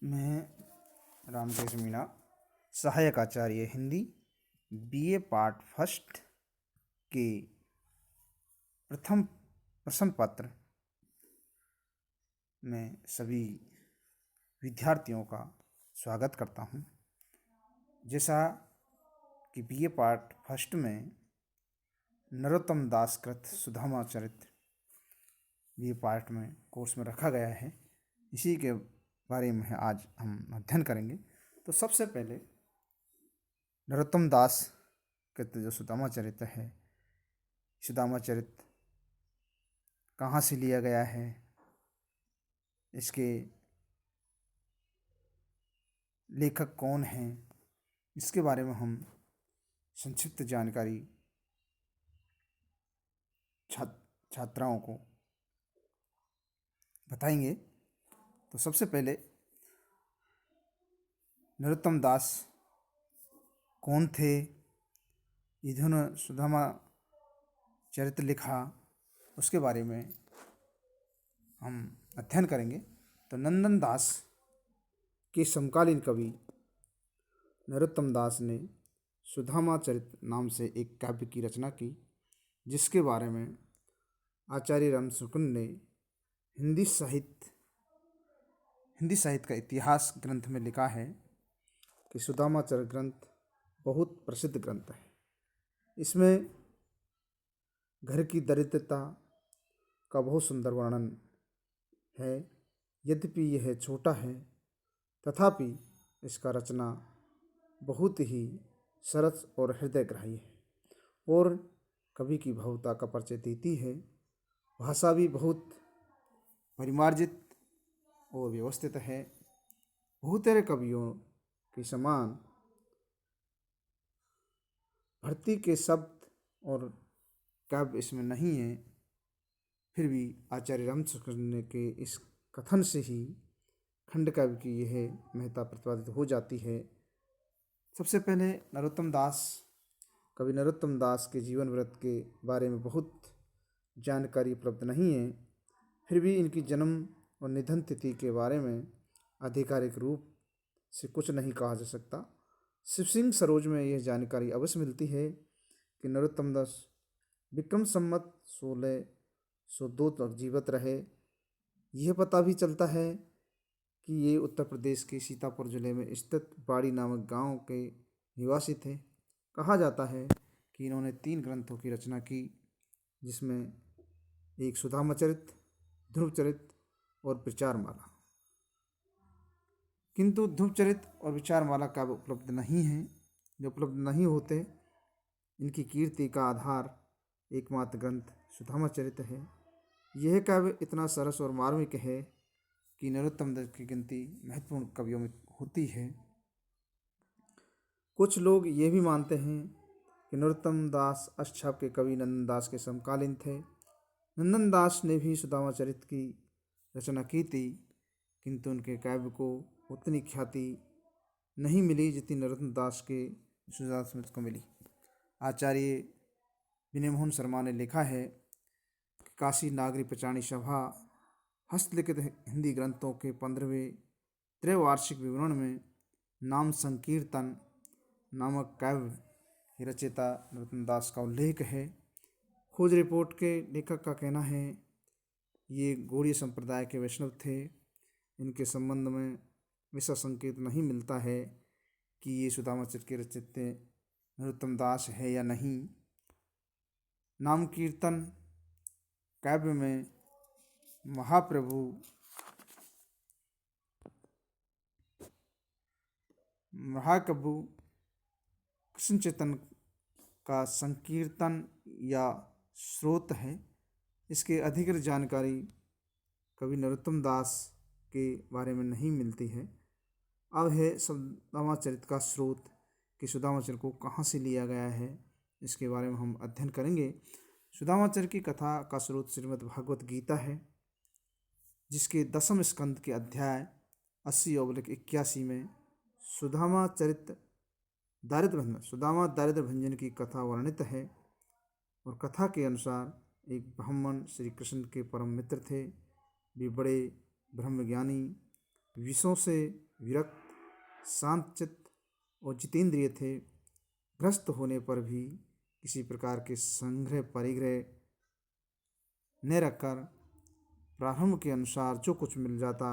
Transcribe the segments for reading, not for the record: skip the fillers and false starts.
मैं रामदेश मीणा, सहायक आचार्य Hindi, BA part first के प्रथम प्रश्न पत्र में सभी विद्यार्थियों का स्वागत करता हूं। जैसा कि बीए पार्ट फर्स्ट में नरोत्तम दास कृत सुदामा चरित्र बीए पार्ट में कोर्स में रखा गया है, इसी के बारे में आज हम अध्ययन करेंगे। तो सबसे पहले नरोत्तम दास कृत जो सुदामा चरित्र है, सुदामा चरित्र कहाँ से लिया गया है, इसके लेखक कौन हैं, इसके बारे में हम संक्षिप्त जानकारी छात्राओं को बताएंगे। तो सबसे पहले नरोत्तम दास कौन थे, इन्होंने सुदामा चरित्र लिखा, उसके बारे में हम अध्ययन करेंगे। तो नंदन दास के समकालीन कवि नरोत्तम दास ने सुदामा चरित्र नाम से एक काव्य की रचना की, जिसके बारे में आचार्य रामशुकुन ने हिंदी साहित्य का इतिहास ग्रंथ में लिखा है कि सुदामा चरित्र ग्रंथ बहुत प्रसिद्ध ग्रंथ है। इसमें घर की दरिद्रता का बहुत सुंदर वर्णन है। यद्यपि यह छोटा है, तथापि इसका रचना बहुत ही सरस और हृदयग्राही है और कवि की भावुकता का परिचय देती है। भाषा भी बहुत परिमार्जित और व्यवस्थित है। बहुतेरे कवियों के समान भर्ती के शब्द और काव्य इसमें नहीं है, फिर भी आचार्य रामशुकुन के इस कथन से ही खंड काव्य की यह महत्ता प्रतिपादित हो जाती है। सबसे पहले कवि नरोत्तम दास के जीवन वृत्त के बारे में बहुत जानकारी उपलब्ध नहीं है, फिर भी इनकी जन्म और निधन तिथि के बारे में आधिकारिक रूप से कुछ नहीं कहा जा सकता। शिव सिंह सरोज में यह जानकारी अवश्य मिलती है कि नरोत्तम दास विक्रम संवत 1602 तक जीवित रहे। यह पता भी चलता है कि ये उत्तर प्रदेश के सीतापुर जिले में स्थित बाड़ी नामक गांव के निवासी थे। कहा जाता है कि इन्होंने 3 ग्रंथों की रचना की, जिसमें एक सुदामा चरित्र, ध्रुव चरित्र और विचारमाला। किंतु ध्रुव चरित्र और विचारमाला काव्य उपलब्ध नहीं हैं। जो उपलब्ध नहीं होते, इनकी कीर्ति का आधार एकमात्र ग्रंथ सुदामा चरित्र है। यह काव्य इतना सरस और मार्मिक है कि नरोत्तम दास की गिनती महत्वपूर्ण कवियों में होती है। कुछ लोग ये भी मानते हैं कि नरोत्तम दास अष्टछाप के कवि नंदन दास के समकालीन थे। नंदन दास ने भी सुदामा चरित्र की रचना की थी, किंतु उनके काव्य को उतनी ख्याति नहीं मिली जितनी नरोत्तम दास के सुदामा चरित्र को मिली। आचार्य विनय मोहन शर्मा ने लिखा है कि काशी नागरी पचाणी सभा हस्तलिखित हिंदी ग्रंथों के 15वें त्रैवार्षिक विवरण में नाम संकीर्तन नामक काव्य रचयिता नरोत्तम दास का उल्लेख है। खोज रिपोर्ट के लेखक का कहना है ये गौड़ीय संप्रदाय के वैष्णव थे। इनके संबंध में ऐसा संकेत नहीं मिलता है कि ये सुदामा चरित्र के रचयिता नरोत्तम दास है या नहीं। नाम कीर्तन काव्य में महाप्रभु कृष्ण चैतन्य का संकीर्तन या स्रोत है। इसके अधिकृत जानकारी कवि नरोत्तम दास के बारे में नहीं मिलती है। अब है सुदामा चरित्र का स्रोत कि सुदामा चरित्र को कहाँ से लिया गया है, इसके बारे में हम अध्ययन करेंगे। सुदामा चरित्र की कथा का स्रोत श्रीमद् भागवत गीता है, जिसके 10वें स्कंद के अध्याय 80/81 में सुदामा दारिद्र्य भंजन की कथा वर्णित है। और कथा के अनुसार एक ब्राह्मण श्री कृष्ण के परम मित्र थे। वे बड़े ब्रह्मज्ञानी, विषयों से विरक्त, शांतचित्त और जितेंद्रिय थे। ग्रस्त होने पर भी किसी प्रकार के संग्रह परिग्रह न रखकर प्रारंभ के अनुसार जो कुछ मिल जाता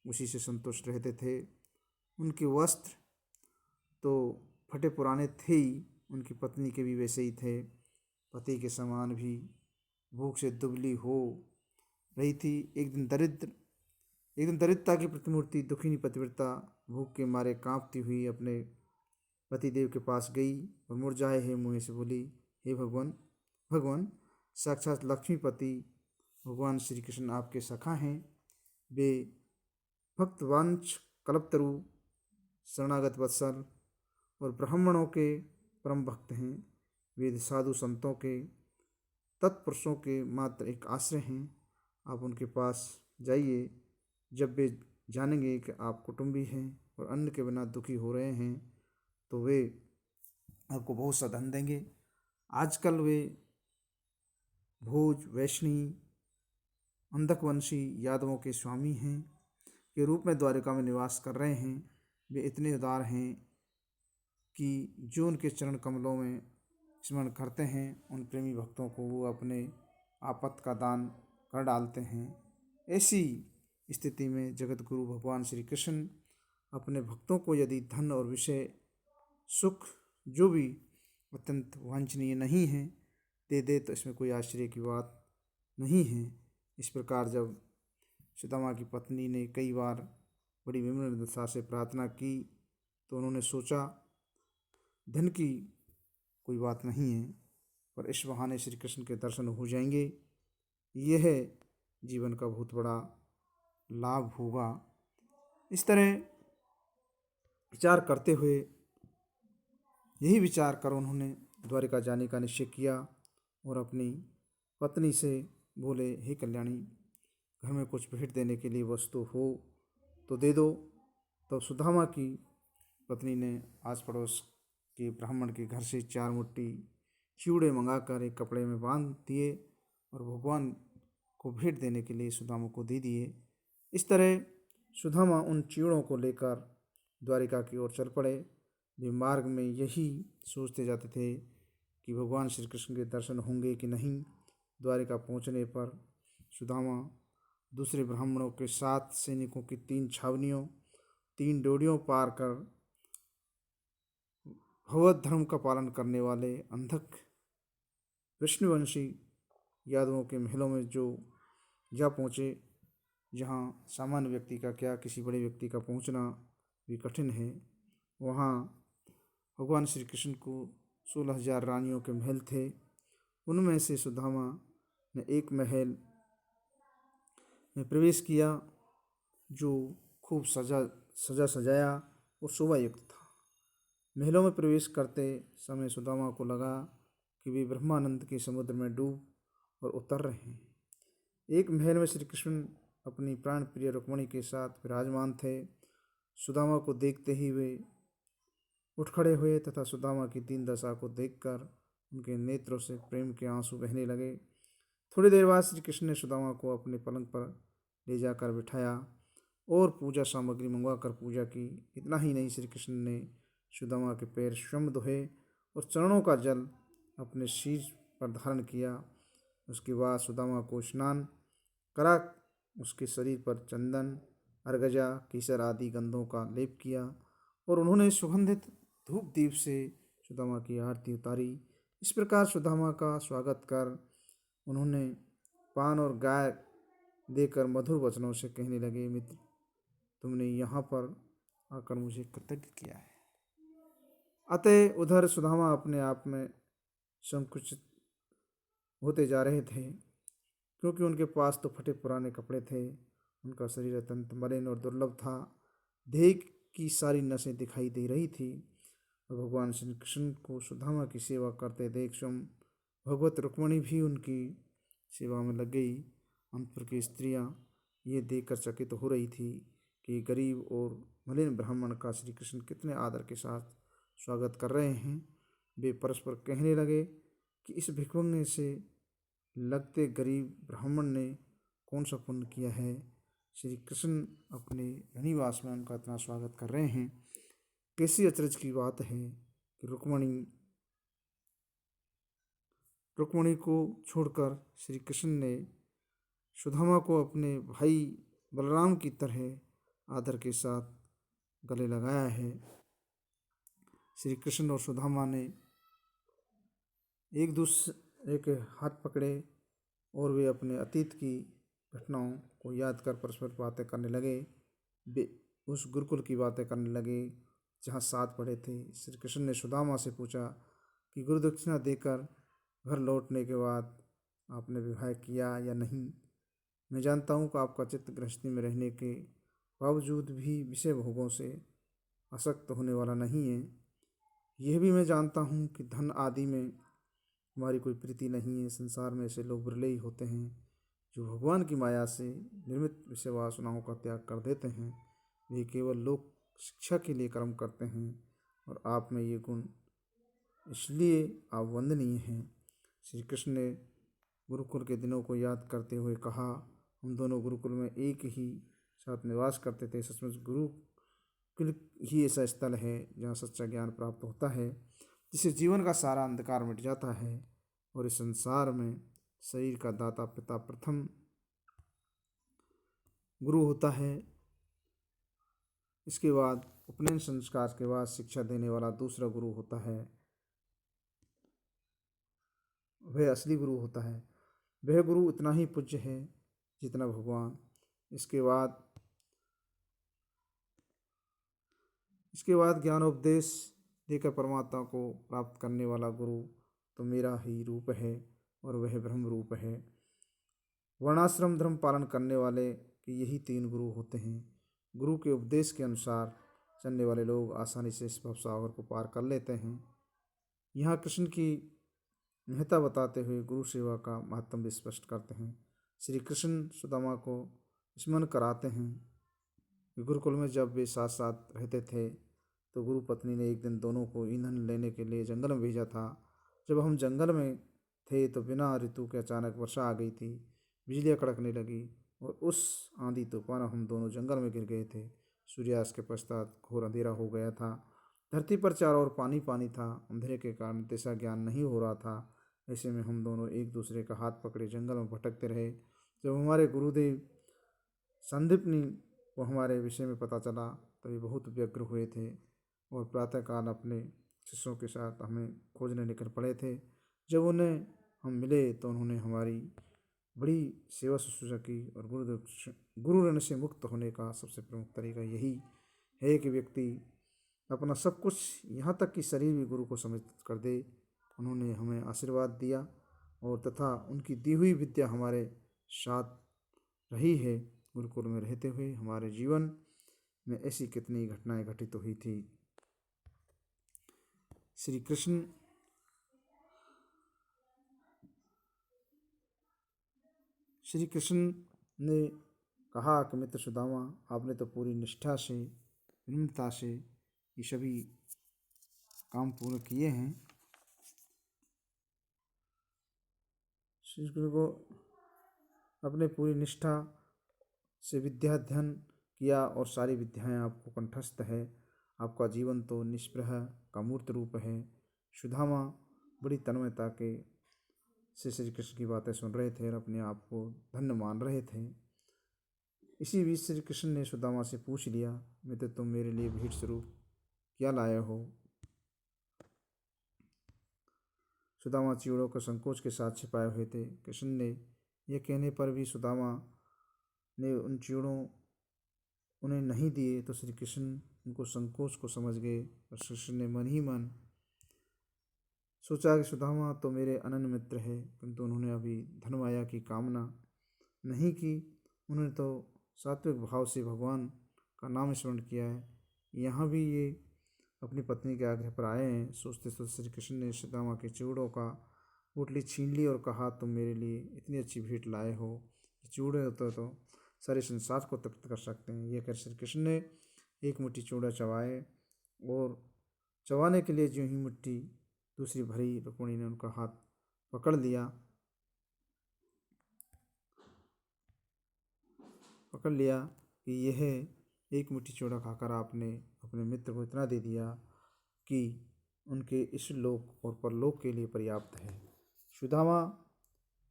उसी से संतुष्ट रहते थे। उनके वस्त्र तो फटे पुराने थे ही, उनकी पत्नी के भी वैसे ही थे। पति के समान भी भूख से दुबली हो रही थी। एक दिन दरिद्रता की प्रतिमूर्ति दुखिनी पतिव्रता भूख के मारे कांपती हुई अपने पतिदेव के पास गई और मुरझाए हुए मुँह से बोली, हे भगवान साक्षात लक्ष्मीपति भगवान श्री कृष्ण आपके सखा हैं। वे भक्तवांछ कल्पतरु शरणागत वत्सल और ब्राह्मणों के परम भक्त हैं। वे साधु संतों के तत्पुरुषों के मात्र एक आश्रय हैं। आप उनके पास जाइए। जब वे जानेंगे कि आप कुटुंबी हैं और अन्न के बिना दुखी हो रहे हैं तो वे आपको बहुत सा धन देंगे। आजकल वे भोज, वैष्णी, अंधकवंशी यादवों के स्वामी हैं के रूप में द्वारिका में निवास कर रहे हैं। वे इतने उदार हैं कि जो उनके चरण कमलों में स्मरण करते हैं उन प्रेमी भक्तों को वो अपने आपत का दान कर डालते हैं। ऐसी स्थिति में जगत गुरु भगवान श्री कृष्ण अपने भक्तों को यदि धन और विषय सुख जो भी अत्यंत वांछनीय नहीं है दे दे तो इसमें कोई आश्चर्य की बात नहीं है। इस प्रकार जब सुदामा की पत्नी ने कई बार बड़ी विनम्रता से प्रार्थना की तो उन्होंने सोचा धन की कोई बात नहीं है पर इस बहाने श्री कृष्ण के दर्शन हो जाएंगे, यह जीवन का बहुत बड़ा लाभ होगा। इस तरह विचार करते हुए यही विचार कर उन्होंने द्वारिका जाने का निश्चय किया और अपनी पत्नी से बोले, हे कल्याणी, घर में कुछ भेंट देने के लिए वस्तु हो तो दे दो। तो सुदामा की पत्नी ने आस पड़ोस के ब्राह्मण के घर से 4 मुट्ठी चिवड़े मंगाकर एक कपड़े में बांध दिए और भगवान को भेंट देने के लिए सुदामा को दे दिए। इस तरह सुदामा उन चिवड़ों को लेकर द्वारिका की ओर चल पड़े। वे मार्ग में यही सोचते जाते थे कि भगवान श्री कृष्ण के दर्शन होंगे कि नहीं। द्वारिका पहुंचने पर सुदामा दूसरे ब्राह्मणों के साथ सैनिकों की 3 छावनियों 3 ड्योढ़ियों पार कर भगवत धर्म का पालन करने वाले अंधक विष्णुवंशी यादवों के महलों में जो जा पहुँचे, जहाँ सामान्य व्यक्ति का क्या किसी बड़े व्यक्ति का पहुँचना भी कठिन है। वहाँ भगवान श्री कृष्ण को 16,000 रानियों के महल थे। उनमें से सुदामा ने एक महल में प्रवेश किया जो खूब सजा सजाया और शोभायुक्त था। महलों में प्रवेश करते समय सुदामा को लगा कि वे ब्रह्मानंद के समुद्र में डूब और उतर रहे हैं। एक महल में श्री कृष्ण अपनी प्राण प्रिय रुक्मिणी के साथ विराजमान थे। सुदामा को देखते ही वे उठ खड़े हुए तथा सुदामा की दीन दशा को देखकर उनके नेत्रों से प्रेम के आंसू बहने लगे। थोड़ी देर बाद श्री कृष्ण ने सुदामा को अपने पलंग पर ले जाकर बिठाया और पूजा सामग्री मंगवाकर पूजा की। इतना ही नहीं, श्री कृष्ण ने सुदामा के पैर स्वयं धोए और चरणों का जल अपने शीश पर धारण किया। उसके बाद सुदामा को स्नान करा उसके शरीर पर चंदन, अर्गजा, केसर आदि गंधों का लेप किया और उन्होंने सुगंधित धूप दीप से सुदामा की आरती उतारी। इस प्रकार सुदामा का स्वागत कर उन्होंने पान और गाय देकर मधुर वचनों से कहने लगे, मित्र, तुमने यहाँ पर आकर मुझे कृतज्ञ किया है। अतः उधर सुदामा अपने आप में संकुचित होते जा रहे थे क्योंकि उनके पास तो फटे पुराने कपड़े थे। उनका शरीर अत्यंत मलिन और दुर्लभ था। देह की सारी नसें दिखाई दे रही थी और भगवान श्री कृष्ण को सुदामा की सेवा करते देख स्वयं भगवत रुक्मिणी भी उनकी सेवा में लग गई। अंतपुर की स्त्रियां ये देखकर चकित हो रही थी कि गरीब और मलिन ब्राह्मण का श्री कृष्ण कितने आदर के साथ स्वागत कर रहे हैं। वे परस्पर कहने लगे कि इस भिखमंगे से लगते गरीब ब्राह्मण ने कौन सा पुण्य किया है श्री कृष्ण अपने रनिवास में उनका इतना स्वागत कर रहे हैं। कैसी अचरज की बात है कि रुक्मणी को छोड़कर श्री कृष्ण ने सुदामा को अपने भाई बलराम की तरह आदर के साथ गले लगाया है। श्री कृष्ण और सुदामा ने एक दूसरे के हाथ पकड़े और वे अपने अतीत की घटनाओं को याद कर परस्पर बातें करने लगे। वे उस गुरुकुल की बातें करने लगे जहाँ साथ पढ़े थे। श्री कृष्ण ने सुदामा से पूछा कि गुरु दक्षिणा देकर घर लौटने के बाद आपने विवाह किया या नहीं। मैं जानता हूँ कि आपका चित्त गृहस्थी में रहने के बावजूद भी विषय भोगों से आसक्त होने वाला नहीं है। यह भी मैं जानता हूँ कि धन आदि में हमारी कोई प्रीति नहीं है। संसार में ऐसे लोग विरले ही होते हैं जो भगवान की माया से निर्मित विषय वासनाओं का त्याग कर देते हैं। वे केवल लोक शिक्षा के लिए कर्म करते हैं और आप में ये गुण इसलिए आप वंदनीय हैं। श्री कृष्ण ने गुरुकुल के दिनों को याद करते हुए कहा, हम दोनों गुरुकुल में एक ही साथ निवास करते थे। सचमुच गुरुकुल ही ऐसा स्थल है जहाँ सच्चा ज्ञान प्राप्त होता है, जिससे जीवन का सारा अंधकार मिट जाता है और इस संसार में शरीर का दाता पिता प्रथम गुरु होता है। इसके बाद उपनयन संस्कार के बाद शिक्षा देने वाला दूसरा गुरु होता है, वह असली गुरु होता है। वह गुरु उतना ही पूज्य है जितना भगवान। इसके बाद ज्ञानोपदेश देकर परमात्मा को प्राप्त करने वाला गुरु तो मेरा ही रूप है और वह ब्रह्म रूप है। वर्णाश्रम धर्म पालन करने वाले के यही 3 गुरु होते हैं। गुरु के उपदेश के अनुसार चलने वाले लोग आसानी से इस भवसागर को पार कर लेते हैं। यहाँ कृष्ण की महत्ता बताते हुए गुरु सेवा का महत्व भी स्पष्ट करते हैं। श्री कृष्ण सुदामा को स्मरण कराते हैं कि गुरुकुल में जब वे साथ साथ रहते थे तो गुरु पत्नी ने एक दिन दोनों को ईंधन लेने के लिए जंगल में भेजा था। जब हम जंगल में थे तो बिना ऋतु के अचानक वर्षा आ गई थी, बिजलियाँ कड़कने लगी और उस आंधी तूफान हम दोनों जंगल में गिर गए थे। सूर्यास्त के पश्चात घोर अंधेरा हो गया था। धरती पर चारों ओर पानी पानी था। अंधेरे के कारण दिशा ज्ञान नहीं हो रहा था। ऐसे में हम दोनों एक दूसरे का हाथ पकड़े जंगल में भटकते रहे। जब हमारे गुरुदेव संदीपनी को हमारे विषय में पता चला तो वे बहुत व्यग्र हुए थे और प्रातःकाल अपने शिष्यों के साथ हमें खोजने निकल पड़े थे। जब उन्हें हम मिले तो उन्होंने हमारी बड़ी सेवा शुश्रूषा की और गुरु ऋण से मुक्त होने का सबसे प्रमुख तरीका यही है कि व्यक्ति अपना सब कुछ यहाँ तक कि शरीर भी गुरु को समर्पित कर दे। उन्होंने हमें आशीर्वाद दिया और तथा उनकी दी हुई विद्या हमारे साथ रही है। गुरुकुल में रहते हुए हमारे जीवन में ऐसी कितनी घटनाएं घटित हुई थी। श्री कृष्ण ने कहा कि मित्र सुदामा, आपने तो पूरी निष्ठा से विनम्रता से ये सभी काम पूर्ण किए हैं। श्री गुरु को अपने पूरी निष्ठा से विद्या अध्ययन किया और सारी विद्याएं आपको कंठस्थ है। आपका जीवन तो निष्प्रह का मूर्त रूप है। सुदामा बड़ी तन्मयता के से श्री कृष्ण की बातें सुन रहे थे और अपने आप को धन्य मान रहे थे। इसी बीच श्री कृष्ण ने सुदामा से पूछ लिया, मित्र तुम मेरे लिए भेंट स्वरूप क्या लाए हो? सुदामा चिड़ों को संकोच के साथ छिपाए हुए थे। कृष्ण ने यह कहने पर भी सुदामा ने उन चिड़ों उन्हें नहीं दिए तो श्री कृष्ण उनको संकोच को समझ गए और श्री कृष्ण ने मन ही मन सोचा कि सुदामा तो मेरे अनन्य मित्र है, किंतु उन्होंने अभी धनमाया की कामना नहीं की। उन्होंने तो सात्विक भाव से भगवान का नाम स्मरण किया है। यहाँ भी ये अपनी पत्नी के आग्रह पर आए हैं। सोचते सोचते श्री कृष्ण ने सुदामा के चिड़ों का पोटली छीन ली और कहा, तुम मेरे लिए इतनी अच्छी भेंट लाए हो, चिड़े होते तो सारे संसार को तृप्त कर सकते हैं। यह कर श्री कृष्ण ने एक मुट्ठी चूड़ा चबाए और चबाने के लिए जो ही मुट्ठी दूसरी भरी, रुक्मिणी ने उनका हाथ पकड़ पकड़ लिया कि यह एक मुट्ठी चूड़ा खाकर आपने अपने मित्र को इतना दे दिया कि उनके इस लोक और परलोक के लिए पर्याप्त है। सुदामा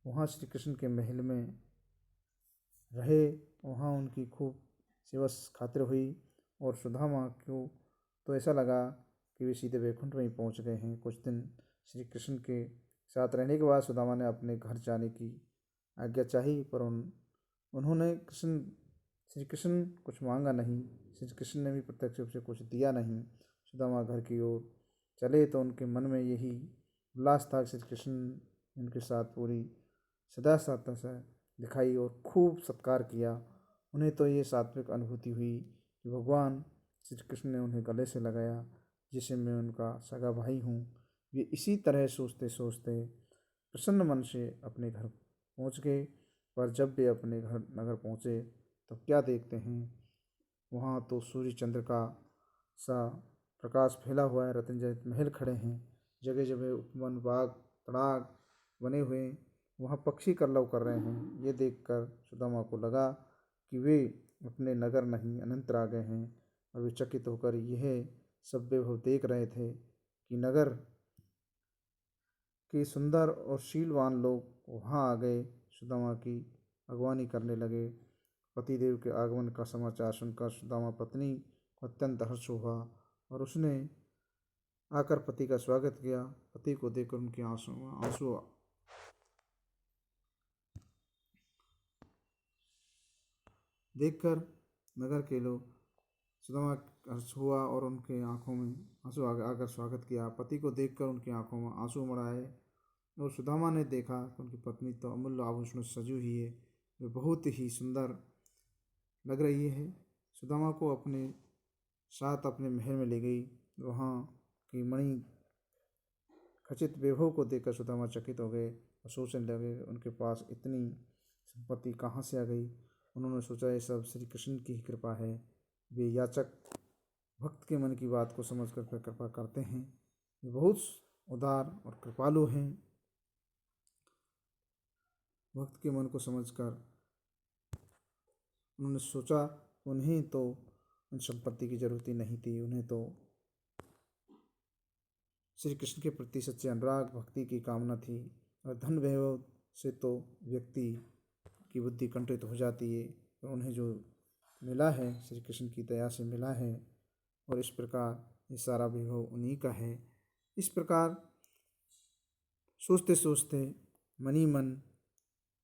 वहाँ श्री कृष्ण के महल में रहे, वहाँ उनकी खूब सेवा खातिर हुई और सुदामा को तो ऐसा लगा कि वे सीधे वैकुंठ में ही पहुँच गए हैं। कुछ दिन श्री कृष्ण के साथ रहने के बाद सुदामा ने अपने घर जाने की आज्ञा चाही, पर उन्होंने श्री कृष्ण कुछ मांगा नहीं। श्री कृष्ण ने भी प्रत्यक्ष रूप से कुछ दिया नहीं। सुदामा घर की ओर चले तो उनके मन में यही उल्लास था। श्री कृष्ण उनके साथ पूरी सदा साता से दिखाई और खूब सत्कार किया। उन्हें तो ये सात्विक अनुभूति हुई कि भगवान श्री कृष्ण ने उन्हें गले से लगाया, जिसे मैं उनका सगा भाई हूँ। वे इसी तरह सोचते सोचते प्रसन्न मन से अपने घर पहुँच गए। पर जब वे अपने नगर पहुँचे तो क्या देखते हैं, वहाँ तो सूर्य चंद्र का सा प्रकाश फैला हुआ है। रत्नजनित महल खड़े हैं, जगह जगह उपवन बाग तड़ाग बने हुए, वहाँ पक्षी कलरव कर रहे हैं। ये देखकर सुदामा को लगा कि वे अपने नगर नहीं अनंत आ गए हैं, और वे चकित होकर यह सब वैभव देख रहे थे कि नगर के सुंदर और शीलवान लोग वहाँ आ गए। सुदामा की अगवानी करने लगे। पतिदेव के आगमन का समाचार सुनकर सुदामा पत्नी को अत्यंत हर्ष हुआ और उसने आकर पति का स्वागत किया। पति को देखकर उनके आंसू देखकर नगर के लोग सुदामा हर्ष हुआ और उनके आंखों में आंसू आकर स्वागत किया। पति को देखकर उनकी आंखों में आंसू उमड़ आए और सुदामा ने देखा कि उनकी पत्नी तो अमूल्य आभूषणों से सजी हुई है, वे बहुत ही सुंदर लग रही है। सुदामा को अपने साथ अपने महल में ले गई। वहाँ की मणि खचित वैभव को देखकर सुदामा चकित हो गए और सोचने लगे उनके पास इतनी संपत्ति कहाँ से आ गई। उन्होंने सोचा ये सब श्री कृष्ण की ही कृपा है। वे याचक भक्त के मन की बात को समझकर फिर कृपा करते हैं। वे बहुत उदार और कृपालु हैं। भक्त के मन को समझकर उन्होंने सोचा उन्हें तो उन संपत्ति की जरूरत ही नहीं थी, उन्हें तो श्री कृष्ण के प्रति सच्चे अनुराग भक्ति की कामना थी। और धन वैभव से तो व्यक्ति की बुद्धि कंठित हो जाती है, तो उन्हें जो मिला है श्री कृष्ण की दया से मिला है, और इस प्रकार ये सारा वैभव उन्हीं का है। इस प्रकार सोचते सोचते मनी मन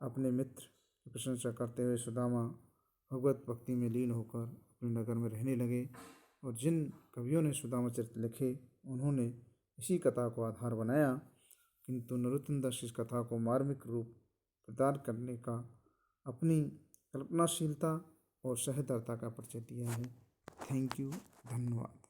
अपने मित्र की प्रशंसा करते हुए सुदामा भगवत भक्ति में लीन होकर अपने नगर में रहने लगे। और जिन कवियों ने सुदामा चरित्र लिखे उन्होंने इसी कथा को आधार बनाया, किंतु नरोत्तम दास इस कथा को मार्मिक रूप प्रदान करने का अपनी कल्पनाशीलता और सहृदयता का परिचय दिया है। थैंक यू, धन्यवाद।